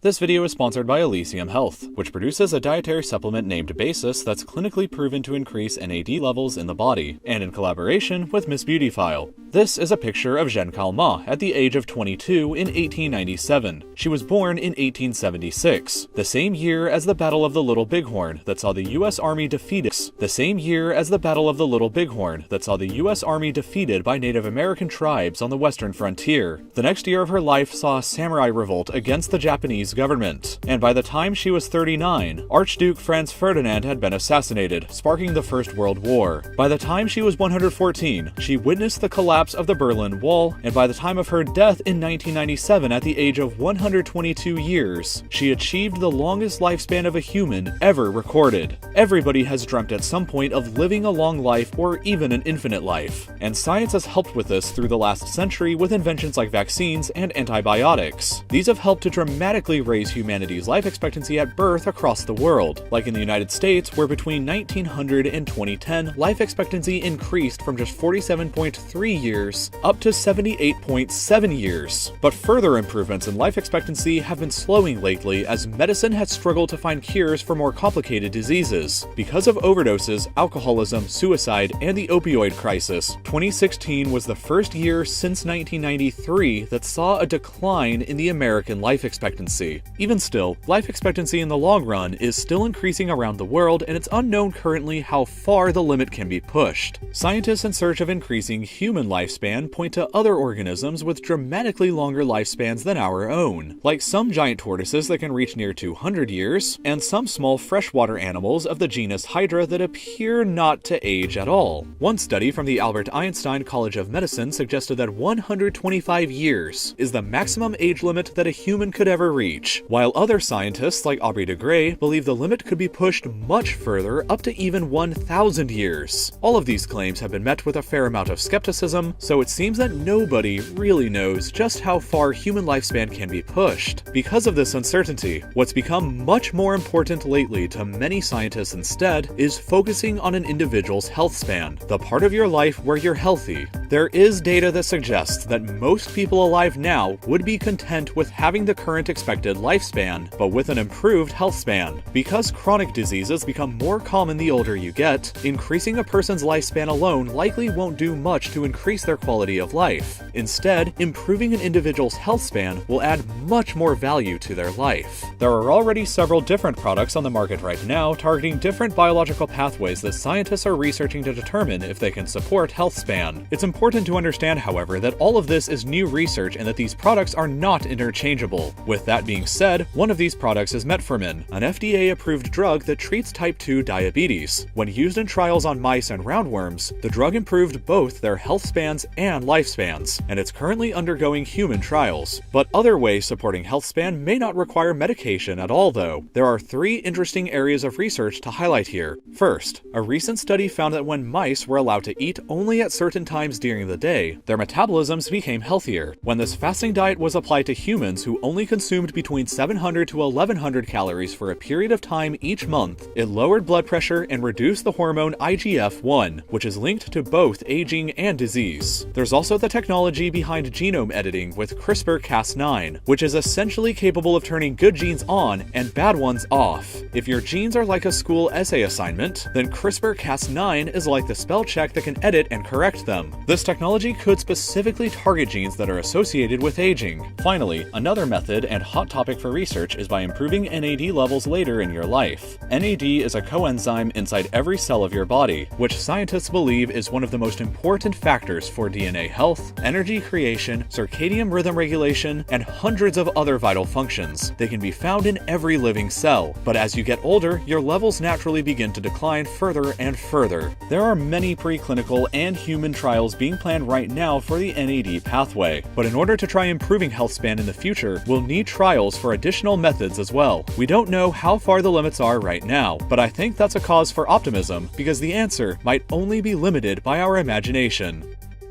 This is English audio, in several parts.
This video is sponsored by Elysium Health, which produces a dietary supplement named Basis that's clinically proven to increase NAD levels in the body, and in collaboration with Miss Beautyfile. This is a picture of Zhen Kalma at the age of 22 in 1897. She was born in 1876, the same year as the Battle of the Little Bighorn that saw the U.S. Army defeated. The same year as the Battle of the Little Bighorn that saw the U.S. Army defeated by Native American tribes on the western frontier. The next year of her life saw a samurai revolt against the Japanese government, and by the time she was 39, Archduke Franz Ferdinand had been assassinated, sparking the First World War. By the time she was 114, she witnessed the collapse of the Berlin Wall, and by the time of her death in 1997 at the age of 122 years, she achieved the longest lifespan of a human ever recorded. Everybody has dreamt at some point of living a long life or even an infinite life, and science has helped with this through the last century with inventions like vaccines and antibiotics. These have helped to dramatically raise humanity's life expectancy at birth across the world, like in the United States, where between 1900 and 2010, life expectancy increased from just 47.3 years up to 78.7 years. But further improvements in life expectancy have been slowing lately as medicine has struggled to find cures for more complicated diseases. Because of overdoses, alcoholism, suicide, and the opioid crisis, 2016 was the first year since 1993 that saw a decline in the American life expectancy. Even still, life expectancy in the long run is still increasing around the world, and it's unknown currently how far the limit can be pushed. Scientists in search of increasing human lifespan point to other organisms with dramatically longer lifespans than our own, like some giant tortoises that can reach near 200 years, and some small freshwater animals of the genus Hydra that appear not to age at all. One study from the Albert Einstein College of Medicine suggested that 125 years is the maximum age limit that a human could ever reach, while other scientists like Aubrey de Grey believe the limit could be pushed much further, up to even 1,000 years. All of these claims have been met with a fair amount of skepticism, so it seems that nobody really knows just how far human lifespan can be pushed. Because of this uncertainty, what's become much more important lately to many scientists instead is focusing on an individual's health span, the part of your life where you're healthy. There is data that suggests that most people alive now would be content with having the current expected lifespan, but with an improved health span. Because chronic diseases become more common the older you get, increasing a person's lifespan alone likely won't do much to increase their quality of life. Instead, improving an individual's health span will add much more value to their life. There are already several different products on the market right now targeting different biological pathways that scientists are researching to determine if they can support health span. It's important to understand, however, that all of this is new research and that these products are not interchangeable. With that being said, one of these products is metformin, an FDA-approved drug that treats type 2 diabetes. When used in trials on mice and roundworms, the drug improved both their health spans and lifespans, and it's currently undergoing human trials. But other ways supporting health span may not require medication at all, though. There are three interesting areas of research to highlight here. First, a recent study found that when mice were allowed to eat only at certain times during the day, their metabolisms became healthier. When this fasting diet was applied to humans who only consumed between 700 to 1100 calories for a period of time each month, it lowered blood pressure and reduced the hormone IGF-1, which is linked to both aging and disease. There's also the technology behind genome editing with CRISPR-Cas9, which is essentially capable of turning good genes on and bad ones off. If your genes are like a school essay assignment, then CRISPR-Cas9 is like the spell check that can edit and correct them. This technology could specifically target genes that are associated with aging. Finally, another method and hot topic for research is by improving NAD levels later in your life. NAD is a coenzyme inside every cell of your body, which scientists believe is one of the most important factors for DNA health, energy creation, circadian rhythm regulation, and hundreds of other vital functions. They can be found in every living cell, but as you get older, your levels naturally begin to decline further and further. There are many preclinical and human trials being planned right now for the NAD pathway, but in order to try improving health span in the future, we'll need trials for additional methods as well. We don't know how far the limits are right now, but I think that's a cause for optimism because the answer might only be limited by our imagination.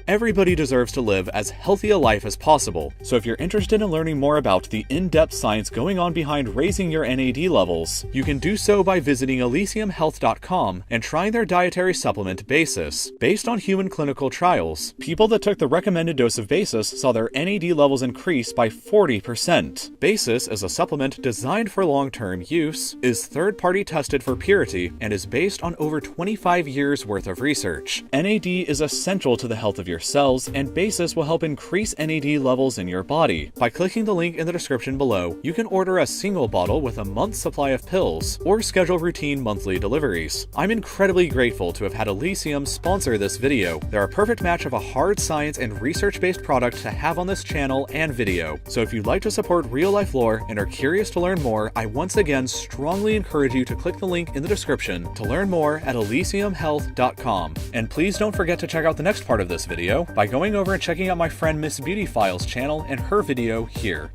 Everybody deserves to live as healthy a life as possible, so if you're interested in learning more about the in-depth science going on behind raising your NAD levels, you can do so by visiting elysiumhealth.com and trying their dietary supplement Basis. Based on human clinical trials, people that took the recommended dose of Basis saw their NAD levels increase by 40%. Basis is a supplement designed for long-term use, is third-party tested for purity, and is based on over 25 years worth of research. NAD is essential to the health of your cells, and Basis will help increase NAD levels in your body. By clicking the link in the description below, you can order a single bottle with a month's supply of pills, or schedule routine monthly deliveries. I'm incredibly grateful to have had Elysium sponsor this video. They're a perfect match of a hard science and research-based product to have on this channel and video. So if you'd like to support Real Life Lore and are curious to learn more, I once again strongly encourage you to click the link in the description to learn more at elysiumhealth.com. And please don't forget to check out the next part of this video by going over and checking out my friend Miss Beautyfile's channel and her video here.